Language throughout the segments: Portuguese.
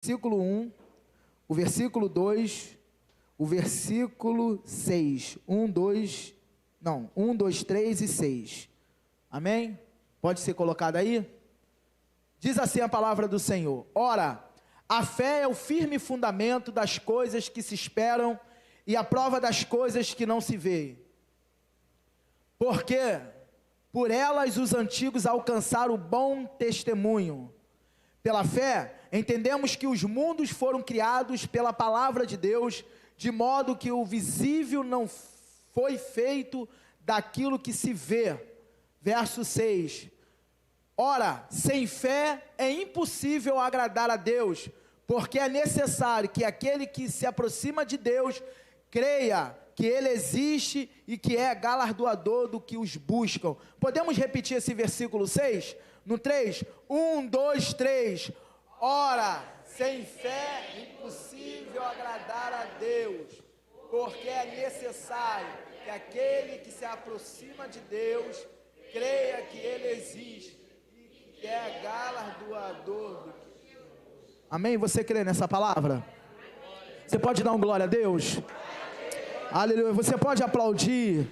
versículo 1, o versículo 2, o versículo 6. 1, 2, 3 e 6. Amém? Pode ser colocado aí? Diz assim a palavra do Senhor: Ora, a fé é o firme fundamento das coisas que se esperam e a prova das coisas que não se veem. Porque por elas os antigos alcançaram o bom testemunho. Pela fé, entendemos que os mundos foram criados pela palavra de Deus, de modo que o visível não foi feito daquilo que se vê. Verso 6. Ora, sem fé é impossível agradar a Deus, porque é necessário que aquele que se aproxima de Deus creia que Ele existe e que é galardoador do que os buscam. Podemos repetir esse versículo 6? No 3, 1, 2, 3, ora, sem fé é impossível agradar a Deus, porque é necessário que aquele que se aproxima de Deus, creia que Ele existe e que é galardoador do que... Amém? Você crê nessa palavra? Você pode dar um glória a Deus? Aleluia. Você pode aplaudir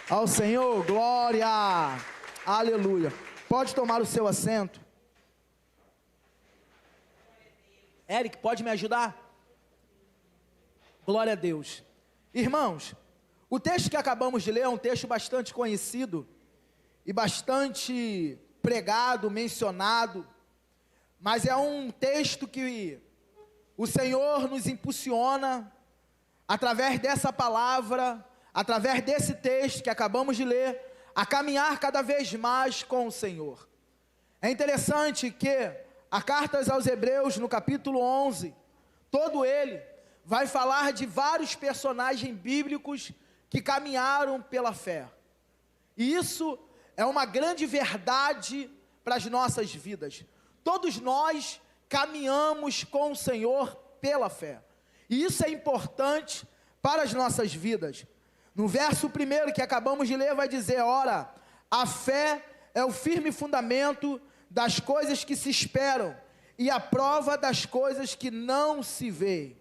ao Senhor? Glória! Aleluia. Pode tomar o seu assento. Eric, pode me ajudar? Glória a Deus. Irmãos, o texto que acabamos de ler é um texto bastante conhecido e bastante pregado, mencionado, mas é um texto que o Senhor nos impulsiona, através dessa palavra, através desse texto que acabamos de ler, a caminhar cada vez mais com o Senhor. É interessante que a carta aos Hebreus, no capítulo 11, todo ele vai falar de vários personagens bíblicos que caminharam pela fé. E isso é uma grande verdade para as nossas vidas. Todos nós caminhamos com o Senhor pela fé. E isso é importante para as nossas vidas. No verso 1 que acabamos de ler vai dizer: ora, a fé é o firme fundamento das coisas que se esperam e a prova das coisas que não se veem.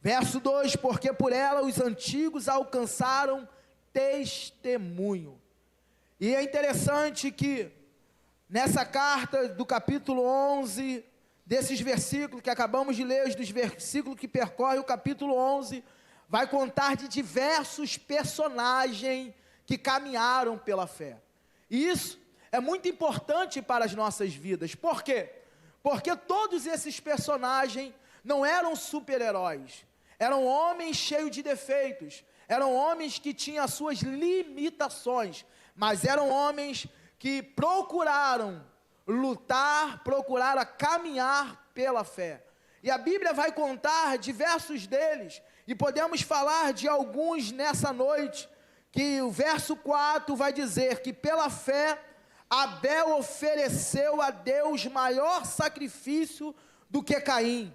Verso 2, porque por ela os antigos alcançaram testemunho. E é interessante que nessa carta do capítulo 11, desses versículos que acabamos de ler, dos versículos que percorrem o capítulo 11, vai contar de diversos personagens que caminharam pela fé. E isso é muito importante para as nossas vidas. Por quê? Porque todos esses personagens não eram super-heróis, eram homens cheios de defeitos, eram homens que tinham as suas limitações, mas eram homens que procuraram lutar, procuraram caminhar pela fé. E a Bíblia vai contar diversos deles, e podemos falar de alguns nessa noite, que o verso 4 vai dizer que pela fé, Abel ofereceu a Deus maior sacrifício do que Caim,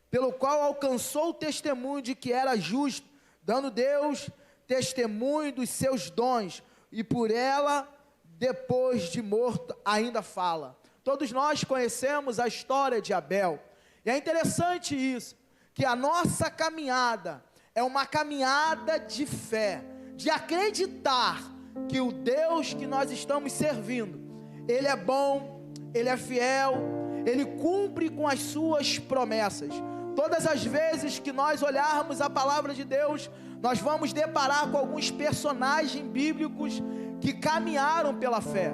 pelo qual alcançou o testemunho de que era justo, dando Deus testemunho dos seus dons, e por ela, depois de morto, ainda fala. Todos nós conhecemos a história de Abel, e é interessante isso, que a nossa caminhada é uma caminhada de fé, de acreditar que o Deus que nós estamos servindo, Ele é bom, Ele é fiel, Ele cumpre com as suas promessas. Todas as vezes que nós olharmos a palavra de Deus, nós vamos deparar com alguns personagens bíblicos que caminharam pela fé.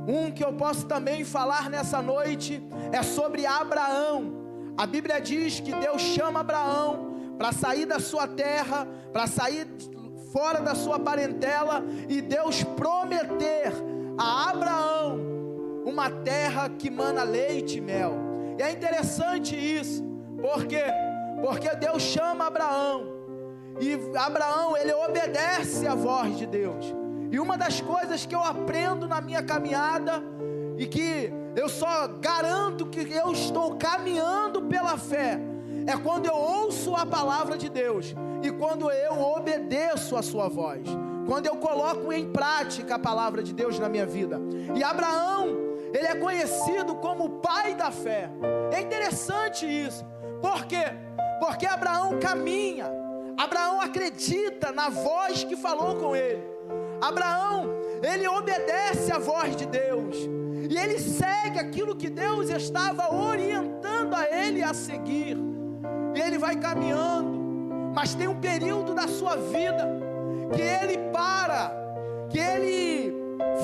Um que eu posso também falar nessa noite é sobre Abraão. A Bíblia diz que Deus chama Abraão para sair da sua terra, para sair fora da sua parentela, e Deus prometer a Abraão uma terra que mana leite e mel. E é interessante isso, porque Deus chama Abraão, e Abraão, ele obedece à voz de Deus. E uma das coisas que eu aprendo na minha caminhada, e que eu só garanto que eu estou caminhando pela fé, é quando eu ouço a palavra de Deus, e quando eu obedeço a sua voz, quando eu coloco em prática a palavra de Deus na minha vida. E Abraão, ele é conhecido como o pai da fé. É interessante isso. Por quê? Porque Abraão caminha, Abraão acredita na voz que falou com ele. Abraão, ele obedece à voz de Deus, e ele segue aquilo que Deus estava orientando a ele a seguir, e ele vai caminhando, mas tem um período da sua vida, que ele para, que ele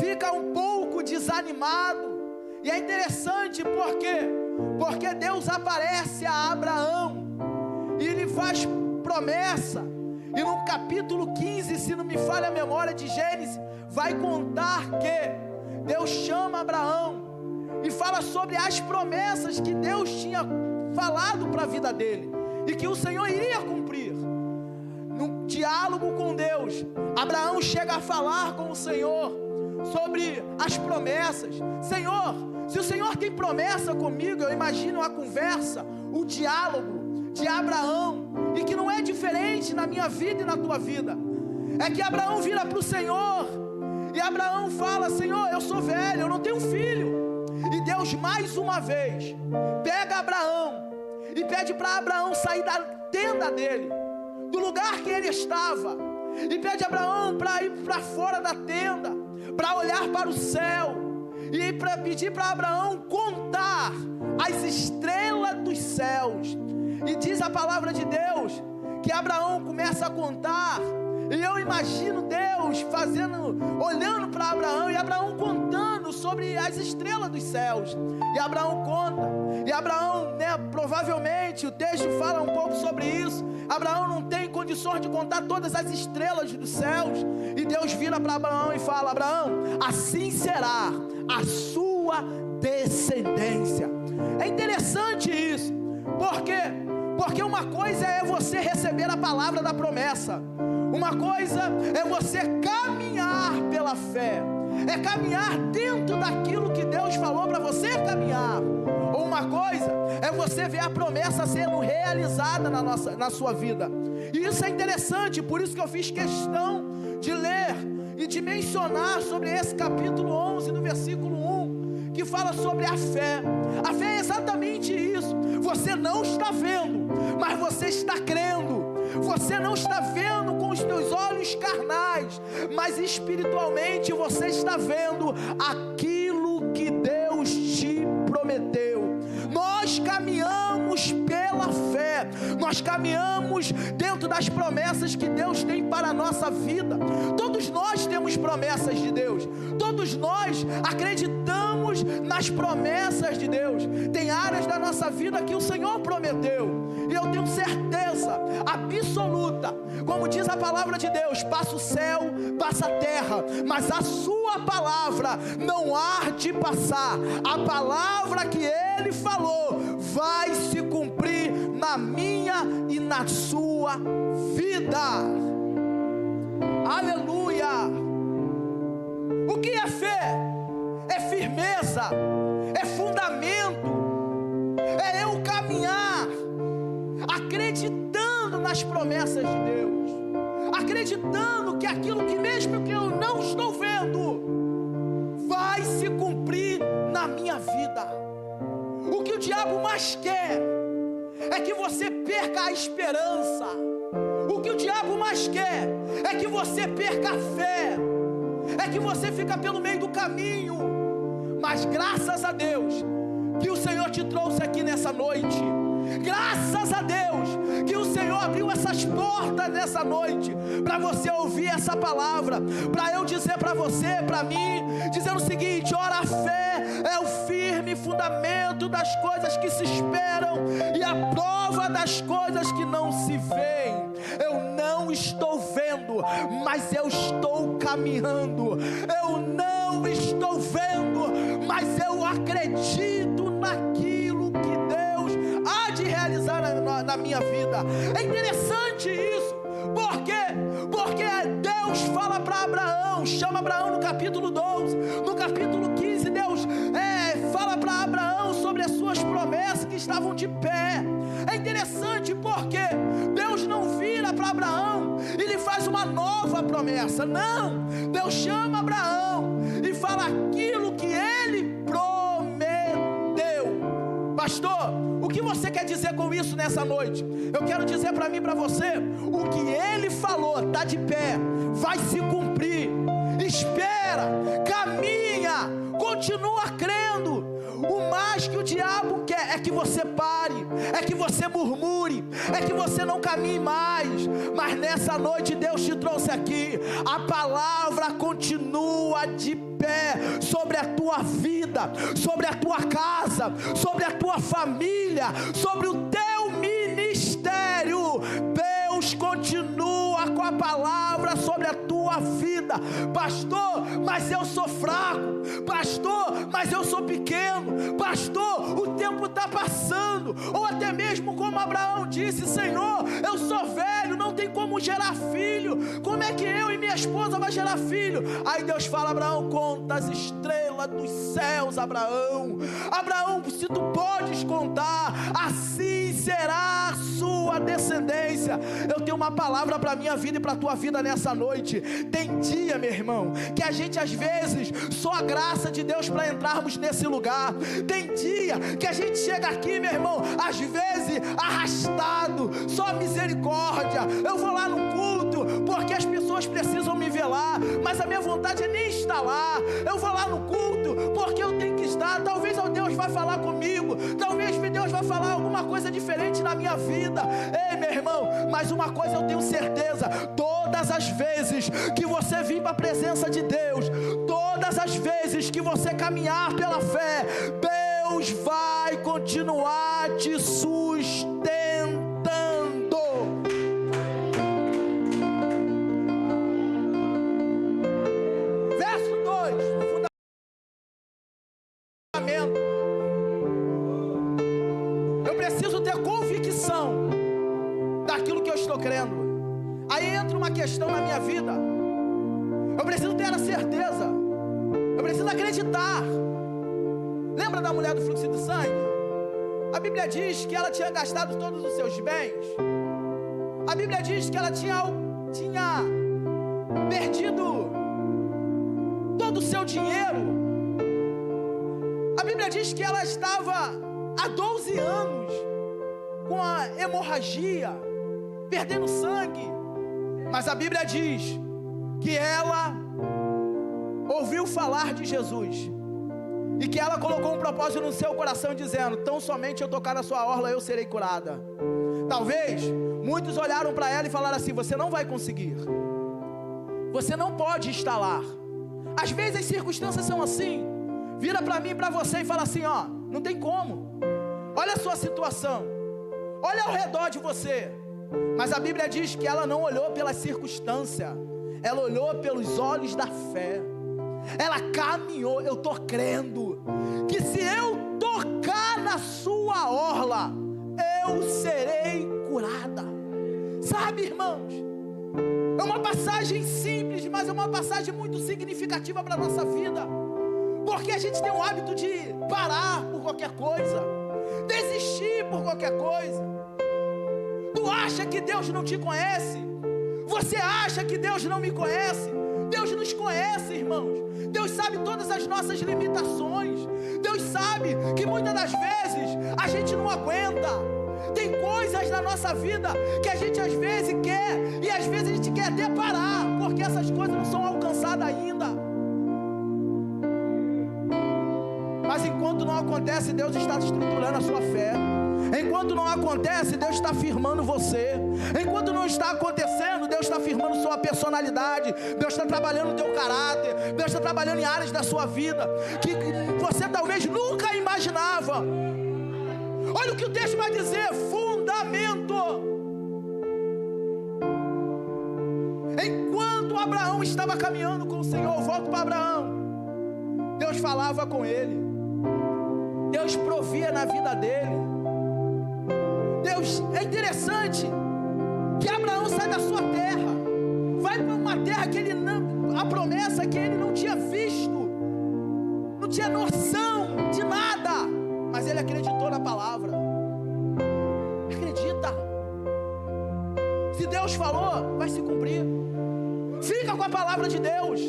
fica um pouco desanimado, e é interessante porque Deus aparece a Abraão, e ele faz promessa, e no capítulo 15, se não me falha a memória de Gênesis, vai contar que Deus chama Abraão, e fala sobre as promessas que Deus tinha falado para a vida dele, e que o Senhor iria cumprir. No diálogo com Deus, Abraão chega a falar com o Senhor, sobre as promessas. Senhor, se o Senhor tem promessa comigo, eu imagino a conversa, o diálogo de Abraão, e que não é diferente na minha vida e na tua vida. É que Abraão vira para o Senhor, e Abraão fala: Senhor, eu sou velho, eu não tenho filho. E Deus mais uma vez pega Abraão e pede para Abraão sair da tenda dele, do lugar que ele estava, e pede a Abraão para ir para fora da tenda, para olhar para o céu, e para pedir para Abraão contar as estrelas dos céus. E diz a palavra de Deus que Abraão começa a contar, e eu imagino Deus olhando para Abraão, e Abraão contando sobre as estrelas dos céus, e Abraão conta, e Abraão, provavelmente o texto fala um pouco sobre isso, Abraão não tem condições de contar todas as estrelas dos céus, e Deus vira para Abraão e fala: Abraão, assim será a sua descendência. É interessante isso, porque uma coisa é você receber a palavra da promessa, uma coisa é você caminhar pela fé, é caminhar dentro daquilo que Deus falou para você caminhar. Ou uma coisa é você ver a promessa sendo realizada na sua vida. E isso é interessante, por isso que eu fiz questão de ler e de mencionar sobre esse capítulo 11, no versículo 1, que fala sobre a fé. A fé é exatamente isso. Você não está vendo, mas você está crendo. Você não está vendo com os teus olhos carnais, mas espiritualmente você está vendo aquilo que Deus te prometeu. Nós caminhamos pela fé, nós caminhamos dentro das promessas que Deus tem para a nossa vida. Todos nós temos promessas de Deus, todos nós acreditamos nas promessas de Deus. Tem áreas da nossa vida que o Senhor prometeu, e eu tenho certeza absoluta, como diz a palavra de Deus: passa o céu, passa a terra, mas a sua palavra não há de passar. A palavra que Ele falou vai se cumprir na minha e na sua vida. Aleluia! O que é fé? É firmeza, é fundamento, é eu caminhar acreditando nas promessas de Deus, acreditando que aquilo que mesmo que eu não estou vendo vai se cumprir na minha vida. O que o diabo mais quer é que você perca a esperança. O que o diabo mais quer é que você perca a fé, é que você fica pelo meio do caminho. Mas graças a Deus que o Senhor te trouxe aqui nessa noite. Graças a Deus que o Senhor abriu essas portas nessa noite, para você ouvir essa palavra, para eu dizer para você, para mim, dizendo o seguinte: ora, a fé é o firme fundamento das coisas que se esperam e a prova das coisas que não se veem. Eu não estou vendo, mas eu estou caminhando. Eu não estou vendo, mas eu acredito naquilo que Deus há de realizar na minha vida. É interessante isso. Por quê? Porque Deus fala para Abraão, chama Abraão no capítulo 12, no capítulo 15 Deus fala para Abraão sobre as suas promessas que estavam de pé. É interessante porque Deus não vira para Abraão e lhe faz uma nova promessa. Não, Deus chama Abraão e fala aquilo que ele prometeu. Pastor, o que você quer dizer com isso nessa noite? Eu quero dizer para mim e para você, o que Ele falou está de pé, vai se cumprir. Espera, caminha, continua crendo. O mais que o diabo quer é que você pare, é que você murmure, é que você não caminhe mais. Mas nessa noite Deus te trouxe aqui, a palavra continua de pé sobre a tua vida, sobre a tua casa, sobre a tua família, sobre o teu ministério. Deus continua com a palavra sobre a tua vida. Pastor, mas eu sou fraco. Pastor, mas eu sou pequeno. Pastor, o tempo está passando. Ou até mesmo como Abraão disse: Senhor, eu sou velho, não tem como gerar filho. Como é que eu e minha esposa vai gerar filho? Aí Deus fala: Abraão, conta as estrelas dos céus, Abraão. Abraão, se tu podes contar, assim será a sua descendência. Eu tenho uma palavra para a minha vida e para a tua vida nessa noite. Tem dia, meu irmão, que a gente às vezes só a graça de Deus para entrarmos nesse lugar. Tem dia que a gente chega aqui, meu irmão, às vezes arrastado, só misericórdia. Eu vou lá no culto porque as pessoas precisam me ver lá, mas a minha vontade é nem estar lá. Eu vou lá no culto porque eu tenho que estar. Talvez Deus vai falar comigo, talvez Deus vai falar alguma coisa diferente na minha vida. Ei, meu irmão, mas uma coisa eu tenho certeza: todas as vezes que você vir para a presença de Deus, todas as vezes que você caminhar pela fé, Deus vai continuar te sustentando. Verso 2, fundamento. Eu preciso ter convicção daquilo que eu estou crendo. Aí entra uma questão na minha vida. Eu preciso ter a certeza, eu preciso acreditar. Lembra da mulher do fluxo de sangue? A Bíblia diz que ela tinha gastado todos os seus bens. A Bíblia diz que ela tinha perdido todo o seu dinheiro. A Bíblia diz que ela estava há 12 anos com a hemorragia, perdendo sangue. Mas a Bíblia diz que ela ouviu falar de Jesus e que ela colocou um propósito no seu coração, dizendo: tão somente eu tocar na sua orla, eu serei curada. Talvez muitos olharam para ela e falaram assim: você não vai conseguir, você não pode estar lá. Às vezes as circunstâncias são assim. Vira para mim e para você e fala assim: ó, não tem como. Olha a sua situação, olha ao redor de você. Mas a Bíblia diz que ela não olhou pela circunstância, ela olhou pelos olhos da fé. Ela caminhou. Eu estou crendo que se eu tocar na sua orla, eu serei curada. Sabe, irmãos, é uma passagem simples, mas é uma passagem muito significativa para a nossa vida. Porque a gente tem o hábito de parar por qualquer coisa, desistir por qualquer coisa. Tu acha que Deus não te conhece? Você acha que Deus não me conhece? Deus nos conhece, irmãos. Deus sabe todas as nossas limitações. Deus sabe que muitas das vezes a gente não aguenta. Tem coisas na nossa vida que a gente às vezes quer, e às vezes a gente quer até parar, porque essas coisas não são alcançadas ainda. Mas enquanto não acontece, Deus está estruturando a sua fé. Enquanto não acontece, Deus está firmando você. Enquanto não está acontecendo, Deus está firmando sua personalidade. Deus está trabalhando o teu caráter. Deus está trabalhando em áreas da sua vida que você talvez nunca imaginava. Olha o que o texto vai dizer: fundamento. Enquanto Abraão estava caminhando com o Senhor, volto para Abraão, Deus falava com ele, Deus provia na vida dele. Deus, é interessante que Abraão sai da sua terra, vai para uma terra que ele não, a promessa que ele não tinha visto, não tinha noção de nada, mas ele acreditou na palavra. Acredita. Se Deus falou, vai se cumprir. Fica com a palavra de Deus.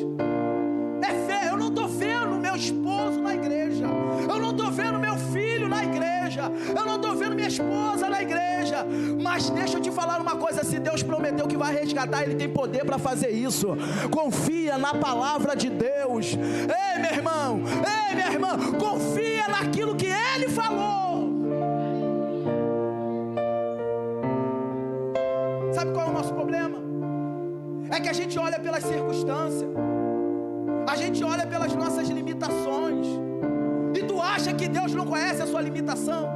É fé. Eu não estou vendo meu esposo na igreja, eu não estou vendo meu filho na igreja, igreja, eu não estou vendo minha esposa na igreja. Mas deixa eu te falar uma coisa: se Deus prometeu que vai resgatar, Ele tem poder para fazer isso. Confia na palavra de Deus. Ei, meu irmão, ei, minha irmã, confia naquilo que Ele falou. Sabe qual é o nosso problema? É que a gente olha pelas circunstâncias, a gente olha pelas nossas limitações, e tu acha que Deus não conhece a sua limitação?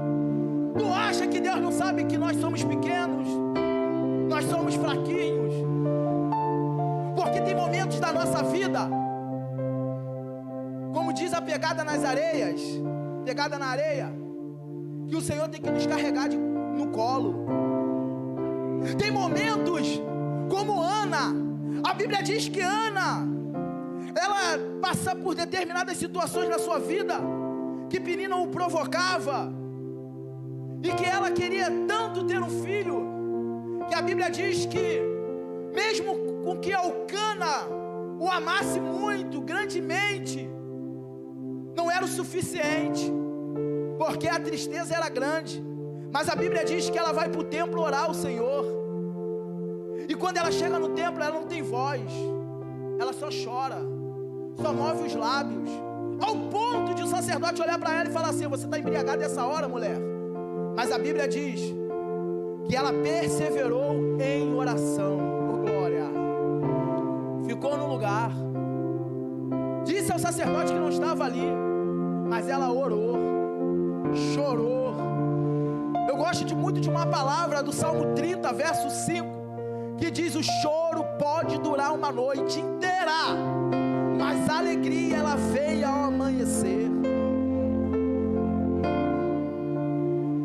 Tu acha que Deus não sabe que nós somos pequenos, nós somos fraquinhos? Porque tem momentos da nossa vida, como diz a pegada nas areias, pegada na areia, que o Senhor tem que nos carregar no colo. Tem momentos como Ana. A Bíblia diz que Ana, ela passa por determinadas situações na sua vida que Penina o provocava, e que ela queria tanto ter um filho, que a Bíblia diz que mesmo com que Elcana o amasse muito, grandemente, não era o suficiente, porque a tristeza era grande. Mas a Bíblia diz que ela vai para o templo orar ao Senhor, e quando ela chega no templo, ela não tem voz, ela só chora, só move os lábios, ao ponto de o sacerdote olhar para ela e falar assim: você está embriagada nessa hora, mulher? Mas a Bíblia diz que ela perseverou em oração. Oh, glória! Ficou no lugar, disse ao sacerdote que não estava ali, mas ela orou, chorou. Eu gosto muito de uma palavra do Salmo 30, verso 5, que diz: o choro pode durar uma noite inteira, mas a alegria ela vem ao amanhecer.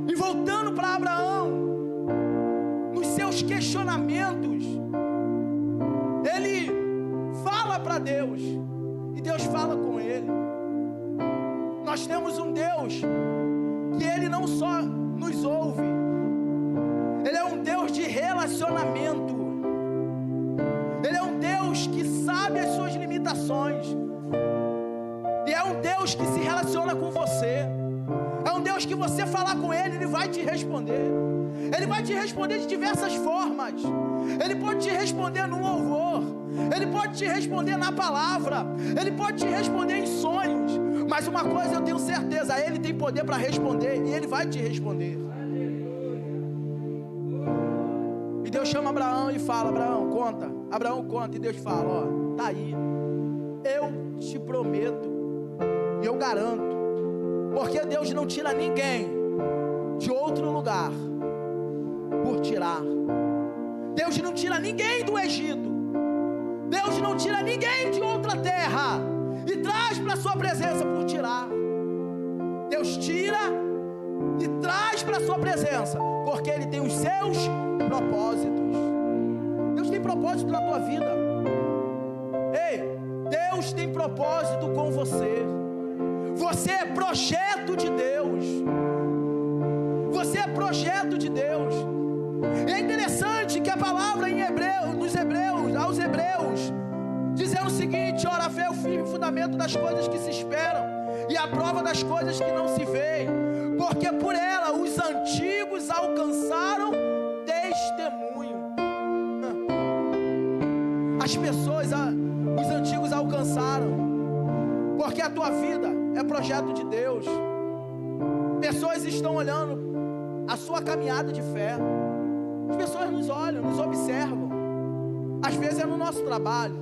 E voltando para Abraão, nos seus questionamentos, ele fala para Deus, e Deus fala com ele. Nós temos um Deus que Ele não só nos ouve, Ele é um Deus de relacionamento. Ele é um Deus que sabe as suas limitações, e é um Deus que se relaciona com você. É um Deus que você falar com Ele, Ele vai te responder. Ele vai te responder de diversas formas. Ele pode te responder no louvor, Ele pode te responder na palavra, Ele pode te responder em sonhos. Mas uma coisa eu tenho certeza: Ele tem poder para responder, e Ele vai te responder. E Deus chama Abraão e fala: Abraão, conta. Abraão conta, e Deus fala: ó, tá aí, eu te prometo, e eu garanto, porque Deus não tira ninguém de outro lugar por tirar. Deus não tira ninguém do Egito, Deus não tira ninguém de outra terra e traz para a sua presença por tirar. Deus tira e traz para a sua presença, porque Ele tem os seus propósitos. Deus tem propósito na tua vida. Ei, Deus tem propósito com você. Você é projeto de Deus. Você é projeto de Deus. E é interessante que a palavra em Hebreu, aos Hebreus, dizendo o seguinte: ora, a fé é o firme fundamento das coisas que se esperam, e a prova das coisas que não se veem, porque por ela os antigos alcançaram testemunho. As pessoas, os antigos alcançaram, porque a tua vida é projeto de Deus. Pessoas estão olhando a sua caminhada de fé. As pessoas nos olham, nos observam. Às vezes é no nosso trabalho,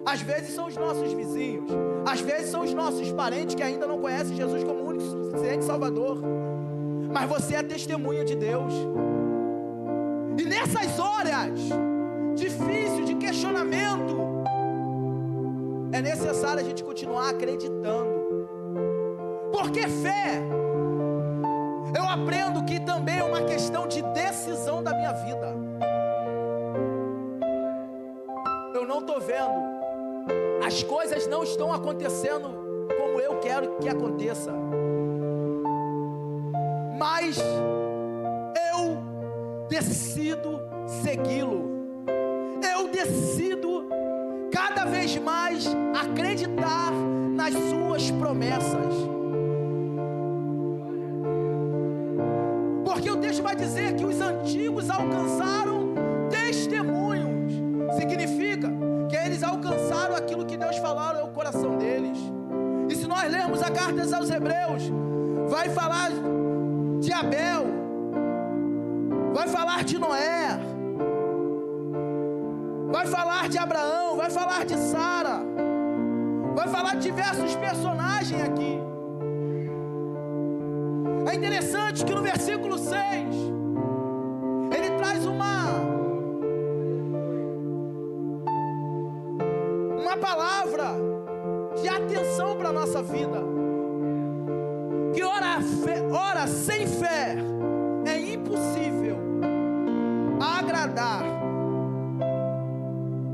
às vezes são os nossos vizinhos, às vezes são os nossos parentes que ainda não conhecem Jesus como único e suficiente Salvador. Mas você é testemunha de Deus. E nessas horas difíceis de questionamento, é necessário a gente continuar acreditando. Porque fé, eu aprendo que também é uma questão de decisão da minha vida. Eu não estou vendo, as coisas não estão acontecendo como eu quero que aconteça, mas eu decido segui-lo. Eu decido cada vez mais acreditar nas suas promessas. dizer que os antigos alcançaram testemunhos. Significa que eles alcançaram aquilo que Deus falou no coração deles. E se nós lermos a carta aos Hebreus, vai falar de Abel, vai falar de Noé, vai falar de Abraão, vai falar de Sara, vai falar de diversos personagens aqui. É interessante que no versículo 6 ele traz uma palavra de atenção para a nossa vida, que ora sem fé é impossível agradar,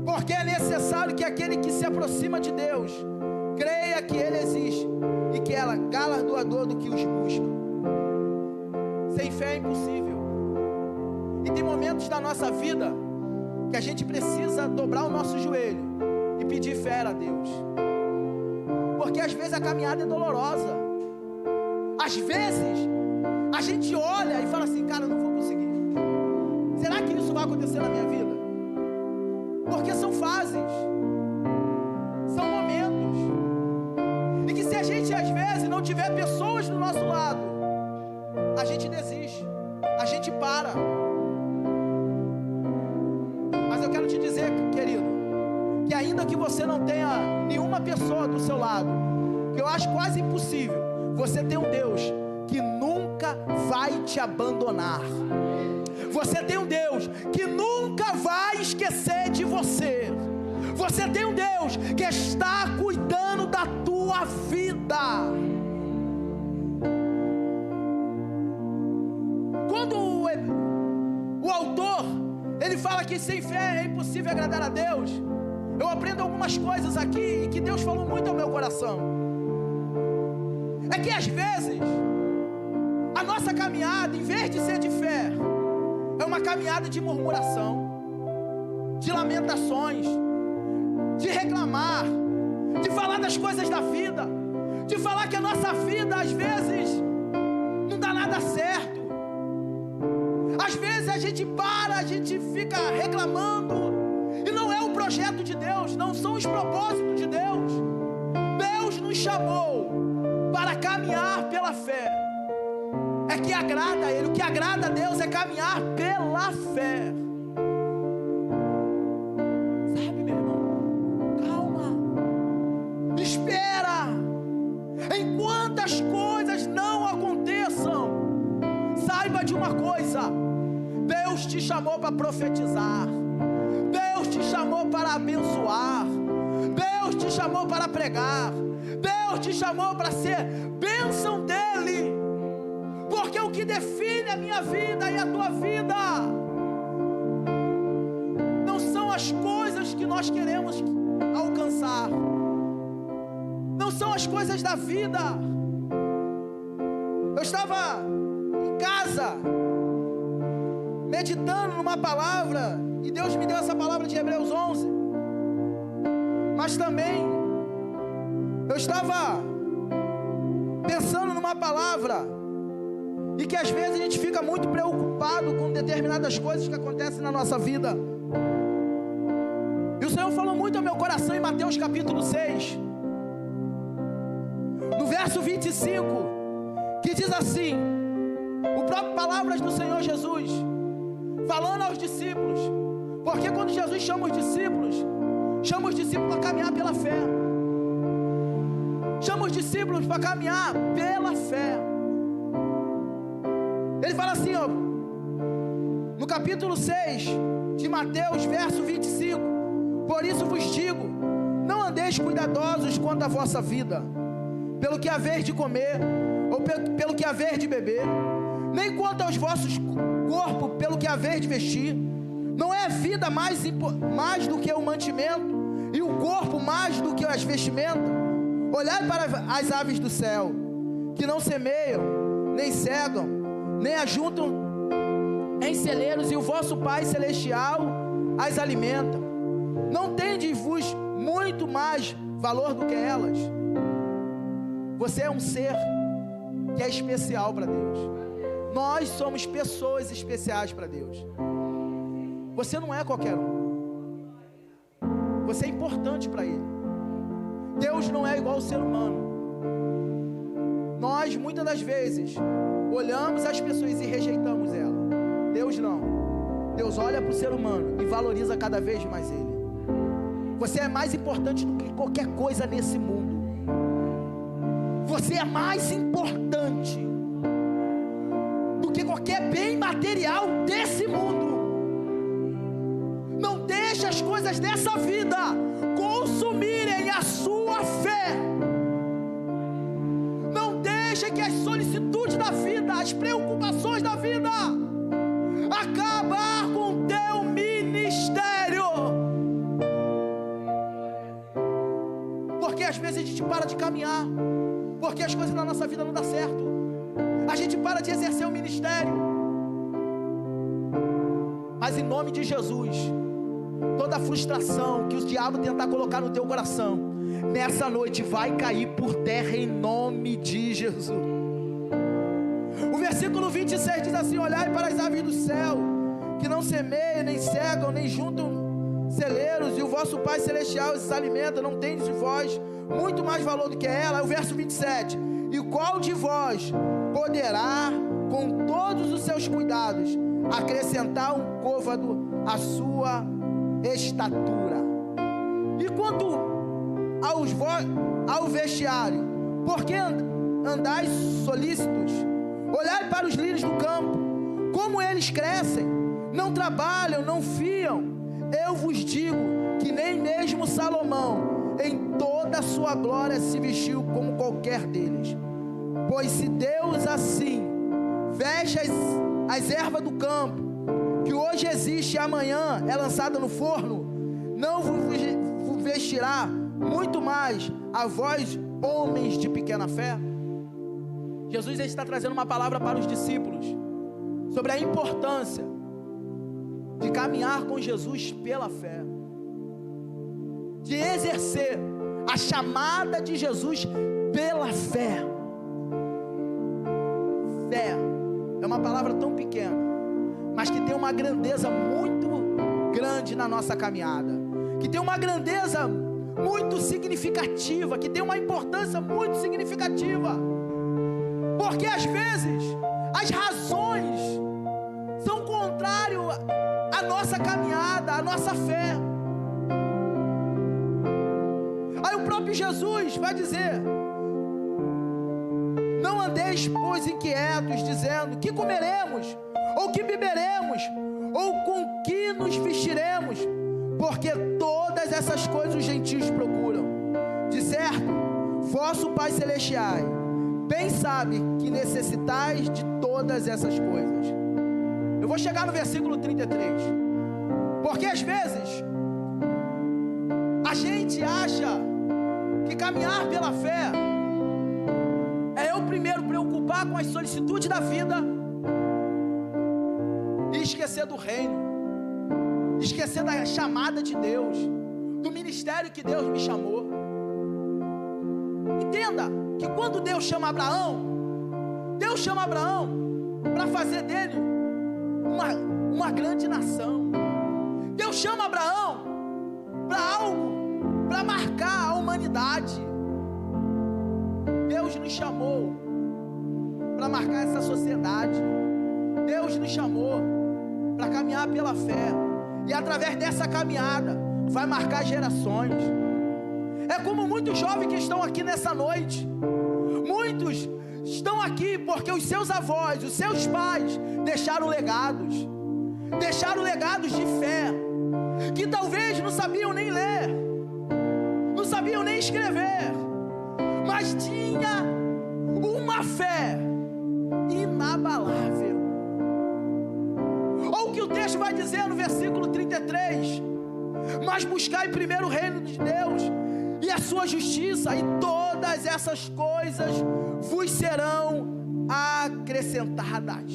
porque é necessário que aquele que se aproxima de Deus creia que Ele existe e que ela é galardoador do que os busca. Sem fé é impossível. E tem momentos da nossa vida que a gente precisa dobrar o nosso joelho e pedir fé a Deus, porque às vezes a caminhada é dolorosa. Às vezes a gente olha e fala assim: cara, eu não vou conseguir. Será que isso vai acontecer na minha vida? Porque são fases, são momentos, e que se a gente às vezes não tiver pessoas do nosso lado, a gente desiste, a gente para. Mas eu quero te dizer, querido, que ainda que você não tenha nenhuma pessoa do seu lado, que eu acho quase impossível, você tem um Deus que nunca vai te abandonar. Você tem um Deus que nunca vai esquecer de você. Você tem um Deus que está cuidando da tua vida. Quando o autor ele fala que sem fé é impossível agradar a Deus, eu aprendo algumas coisas aqui que Deus falou muito ao meu coração. É que às vezes a nossa caminhada, em vez de ser de fé, é uma caminhada de murmuração, de lamentações, de reclamar, de falar das coisas da vida, de falar que a nossa vida às vezes não dá nada certo. Às vezes a gente para, a gente fica reclamando, e não é o projeto de Deus, não são os propósitos de Deus. Deus nos chamou para caminhar pela fé. É que agrada a Ele. O que agrada a Deus é caminhar pela fé. Sabe, meu irmão? Calma. Espera. Enquanto as coisas não aconteçam, saiba de uma coisa: Deus te chamou para profetizar. Deus te chamou para abençoar. Deus te chamou para pregar. Deus te chamou para ser bênção dEle. Porque o que define a minha vida e a tua vida não são as coisas que nós queremos alcançar, não são as coisas da vida. Eu estava em casa meditando numa palavra, e Deus me deu essa palavra de Hebreus 11. Mas também eu estava pensando numa palavra, e que às vezes a gente fica muito preocupado com determinadas coisas que acontecem na nossa vida. E o Senhor falou muito ao meu coração em Mateus capítulo 6, no verso 25, que diz assim, o próprio palavras do Senhor Jesus, falando aos discípulos, porque quando Jesus chama os discípulos para caminhar pela fé, chama os discípulos para caminhar pela fé. Ele fala assim, ó, no capítulo 6 de Mateus, verso 25: por isso vos digo, não andeis cuidadosos quanto à vossa vida, pelo que haver de comer, ou pelo que haver de beber, nem quanto aos vossos corpos, pelo que haver de vestir. Não é a vida mais do que o mantimento, e o corpo mais do que as vestimentas? Olhai para as aves do céu, que não semeiam, nem cegam, nem ajuntam em celeiros, e o vosso Pai Celestial as alimenta. Não tendes-vos muito mais valor do que elas? Você é um ser que é especial para Deus. Nós somos pessoas especiais para Deus. Você não é qualquer um. Você é importante para Ele. Deus não é igual ao ser humano. Nós, muitas das vezes, olhamos as pessoas e rejeitamos ela. Deus não. Deus olha para o ser humano e valoriza cada vez mais ele. Você é mais importante do que qualquer coisa nesse mundo. Você é mais importante do que qualquer bem material desse mundo. Não deixe as coisas dessa vida consumirem a sua fé. Não deixe que as solicitudes da vida, as preocupações da vida, acabar com o teu ministério. Porque às vezes a gente para de caminhar, porque as coisas na nossa vida não dão certo. A gente para de exercer o ministério. Mas em nome de Jesus, toda a frustração que o diabo tentar colocar no teu coração, nessa noite vai cair por terra em nome de Jesus. O versículo 26 diz assim: olhai para as aves do céu, que não semeiam, nem cegam, nem juntam celeiros, e o vosso Pai Celestial os alimenta. Não tendes de vós muito mais valor do que ela? O verso 27: e qual de vós poderá, com todos os seus cuidados, acrescentar um côvado à sua estatura? E quanto ao vestiário, por que andais solícitos? Olhai para os lírios do campo, como eles crescem, não trabalham, não fiam. Eu vos digo que nem mesmo Salomão, em toda a sua glória, se vestiu como qualquer deles. Pois se Deus assim veste as ervas do campo, que hoje existe e amanhã é lançada no forno, não vos vestirá muito mais a vós, homens de pequena fé? Jesus está trazendo uma palavra para os discípulos sobre a importância de caminhar com Jesus pela fé, de exercer a chamada de Jesus pela fé. Fé é uma palavra tão pequena, mas que tem uma grandeza muito grande na nossa caminhada, que tem uma grandeza muito significativa, que tem uma importância muito significativa, porque às vezes as razões são contrárias à nossa caminhada, à nossa fé. Aí o próprio Jesus vai dizer: não andeis, pois, inquietos, dizendo: que comeremos, ou que beberemos, ou com que nos vestiremos, porque todas essas coisas os gentios procuram. De certo, vosso Pai Celestial bem sabe que necessitais de todas essas coisas. Eu vou chegar no versículo 33, porque às vezes a gente acha que caminhar pela fé é eu primeiro preocupar com as solicitudes da vida e esquecer do reino, esquecer da chamada de Deus, do ministério que Deus me chamou. Entenda que quando Deus chama Abraão para fazer dele uma grande nação. Deus chama Abraão para algo, para marcar a humanidade. Deus nos chamou para marcar essa sociedade. Deus nos chamou para caminhar pela fé, e através dessa caminhada vai marcar gerações. É como muitos jovens que estão aqui nessa noite. Muitos estão aqui porque os seus avós, os seus pais deixaram legados de fé, que talvez não sabiam nem ler, não sabiam nem escrever, mas tinha uma fé inabalável. Olha o que o texto vai dizer no versículo 33: mas buscai primeiro o reino de Deus e a sua justiça, e todas essas coisas vos serão acrescentadas.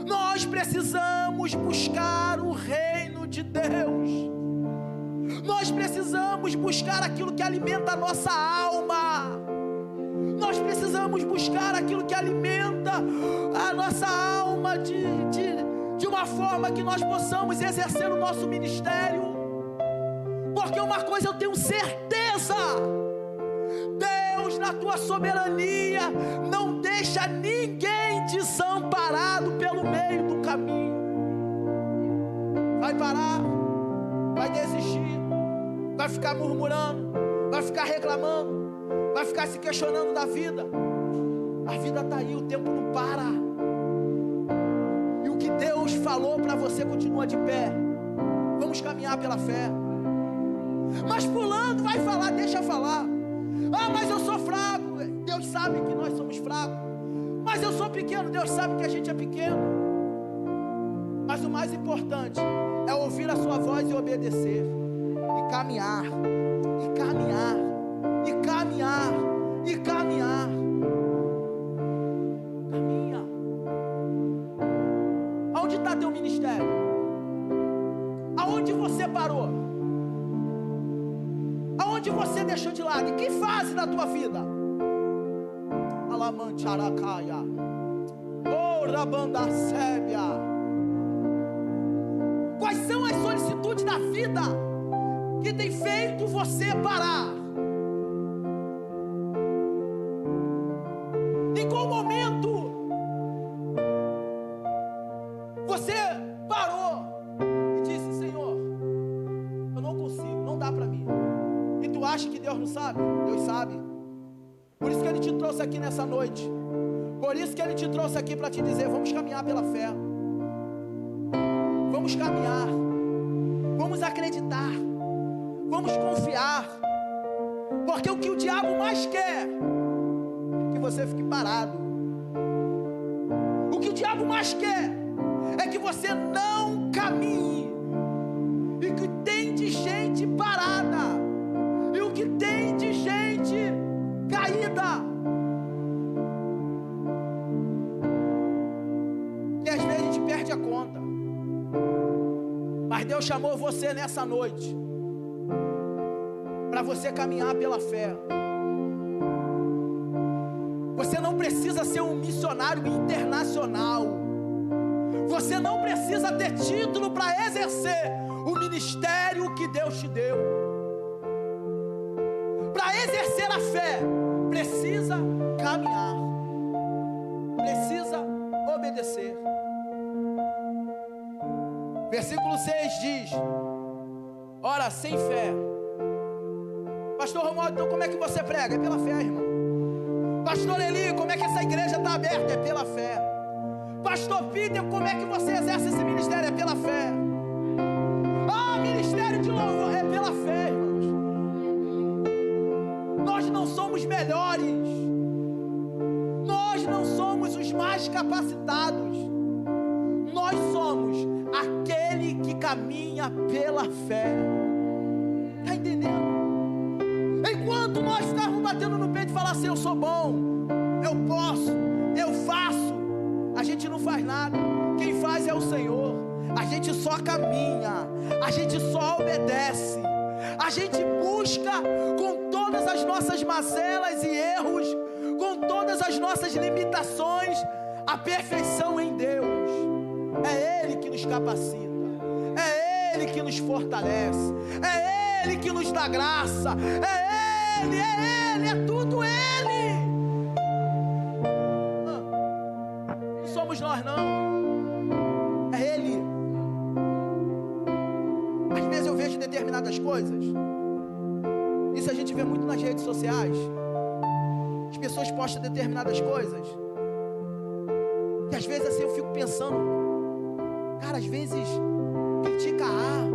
Nós precisamos buscar o reino de Deus. Nós precisamos buscar aquilo que alimenta a nossa alma. Nós nós precisamos buscar aquilo que alimenta a nossa alma de uma forma que nós possamos exercer o nosso ministério. Porque uma coisa eu tenho certeza: Deus, na tua soberania, não deixa ninguém desamparado pelo meio do caminho. Vai parar, vai desistir, vai ficar murmurando, vai ficar reclamando, vai ficar se questionando da vida. A vida está aí, o tempo não para. E o que Deus falou para você continua de pé. Vamos caminhar pela fé. Mas fulano vai falar, deixa falar. Ah, mas eu sou fraco. Deus sabe que nós somos fracos. Mas eu sou pequeno, Deus sabe que a gente é pequeno. Mas o mais importante é ouvir a sua voz e obedecer. E caminhar, e caminhar, e caminhar, e caminhar. Caminha. Aonde está teu ministério? Aonde você parou? Aonde você deixou de lado? Em que fase da tua vida? Alamancharacaia, Orabandacébia. Quais são as solicitudes da vida que tem feito você parar? Em qual momento você parou e disse: Senhor, eu não consigo, não dá para mim? E tu acha que Deus não sabe? Deus sabe. Por isso que Ele te trouxe aqui nessa noite. Por isso que Ele te trouxe aqui para te dizer: vamos caminhar pela fé. Vamos caminhar. Vamos acreditar. Vamos confiar. Porque o que o diabo mais quer é que você fique parado. O que o diabo mais quer é que você não caminhe. E que tem de gente parada. E o que tem de gente caída, que às vezes a gente perde a conta. Mas Deus chamou você nessa noite para você caminhar pela fé. Você não precisa ser um missionário internacional. Você não precisa ter título para exercer o ministério que Deus te deu. Para exercer a fé, precisa caminhar, precisa obedecer. Versículo 6 diz: ora, sem fé. Pastor Romualdo, então como é que você prega? É pela fé, irmão. Pastor Eli, como é que essa igreja está aberta? É pela fé. Pastor Peter, como é que você exerce esse ministério? É pela fé. Ah, ministério de louvor, é pela fé, irmãos. Nós não somos melhores. Nós não somos os mais capacitados. Nós somos aquele que caminha pela fé. Está entendendo? Enquanto nós ficarmos batendo no peito e falar assim: eu sou bom, eu posso, eu faço, a gente não faz nada. Quem faz é o Senhor. A gente só caminha, a gente só obedece, a gente busca com todas as nossas mazelas e erros, com todas as nossas limitações, a perfeição em Deus. É Ele que nos capacita, é Ele que nos fortalece, é Ele que nos dá graça, é Ele, é tudo Ele. Não somos nós não, é Ele. Às vezes eu vejo determinadas coisas, isso a gente vê muito nas redes sociais, as pessoas postam determinadas coisas, que às vezes assim eu fico pensando, cara, às vezes critica A,